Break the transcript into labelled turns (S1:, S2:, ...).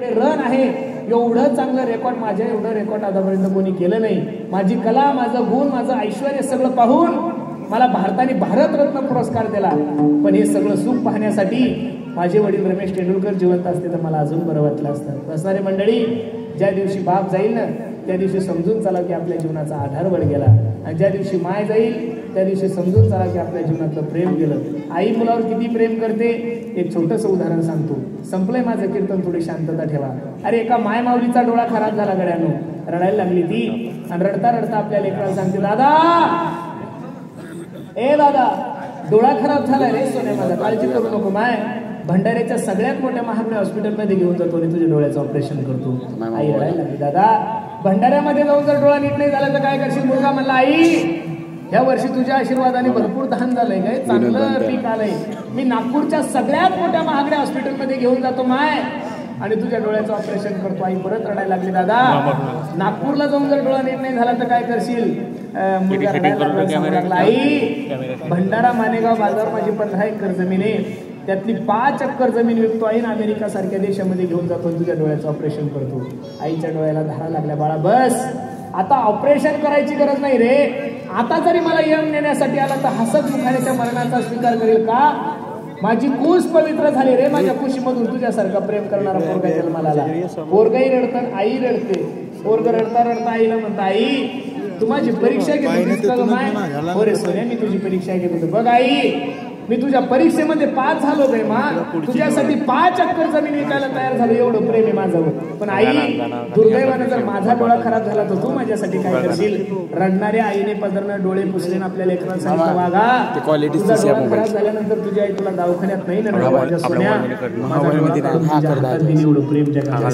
S1: Run आहे, एवढं चांगलं रेकॉर्ड माझ्या एवढं रेकॉर्ड आतापर्यंत कोणी केलं नाही। माझी कला, माझं गुण, माझं ऐश्वर्य सगळं पाहून मला भारताने भारतरत्न पुरस्कार दिला। पण हे सगळं सुख पाहण्यासाठी माझे वडील रमेश तेंडुलकर जिवंत असते तर मला अजून बरं वाटलं असतं। असणारी मंडळी, ज्या दिवशी बाप जाईल ना त्या दिवशी समजून चला की आपल्या जीवनाचा आधार वर गेला, आणि ज्या दिवशी माय जाईल त्या दिवशी समजून चला की आपल्या जीवनातलं प्रेम गेलं। आई मुलावर किती प्रेम करते एक छोटंसं उदाहरण सांगतो। संपलंय माझं कीर्तन, थोडी शांतता ठेवा। अरे एका माय माऊलीचा डोळा खराब झाला गड्यानो, रडायला लागली ती, आणि रडता रडता आपल्या लेकराला सांगते, दादा ए दादा डोळा खराब झालाय रे सोन्या माझा, काळजी करू नको माय, भंडाऱ्याच्या सगळ्यात मोठ्या महागड्या हॉस्पिटलमध्ये घेऊन जातो आणि तुझ्या डोळ्याचं ऑपरेशन करतो। आई रडायला लागली, दादा भंडाऱ्यामध्ये जाऊन जर डोळा नीट नाही झाला तर काय करशील? मुलगा म्हणला, आई या वर्षी तुझ्या आशीर्वादाने भरपूर धान झालंय, काय चांगलं पीक आलंय, मी नागपूरच्या सगळ्यात मोठ्या महागड्या हॉस्पिटलमध्ये घेऊन जातो माय आणि तुझ्या डोळ्याचं ऑपरेशन करतो। आई परत रडायला लागली, दादा नागपूरला जाऊन जर डोळा नीट नाही झाला तर काय करशील? मुलगा रडायला लागला, आई भंडारा मानेगाव बाजार माझी 15 एकर जमीन आहे, त्यातली 5 एकर जमीन विकतो आहे ना अमेरिका सारख्या देशामध्ये घेऊन जातो, तुझ्या डोळ्याचं ऑपरेशन करतो। आईच्या डोळ्याला धारा लागल्या, बाळा बस आता ऑपरेशन करायची गरज नाही रे, आता जरी मला यम नेण्यासाठी आला तर हसत मुखाने त्या मरणाचा स्वीकार करेल का? माझी कुस पवित्र झाली रे, माझ्या कुशीमधून तुझ्यासारखा प्रेम करणारा पोरगा जन्माला आला। पोरगाही रडतं, आई रडते, पोरग रडता रडता आईला म्हणता, आई तू माझी परीक्षा घेत होतीस का माय? हो रे सोन्या मी तुझी परीक्षा घेत होतो, बघ आई मी तुझ्या परीक्षेमध्ये पास झालो रे मा, तुझ्यासाठी 5 एकर जमीन विकायला तयार झालो, एवढं प्रेम आहे माझं। पण आई दुर्दैवाने जर माझा डोळा खराब झाला तर तू माझ्यासाठी काय करशील? रडणाऱ्या आईने पदरनं डोळे पुसले आपल्या लेकरांना सांगितलं, वागा तुझा डोळा खराब झाल्यानंतर तुझी आई तुला दवाखान्यात नाही ना माझ्या सोन्या, एवढं प्रेम जगाला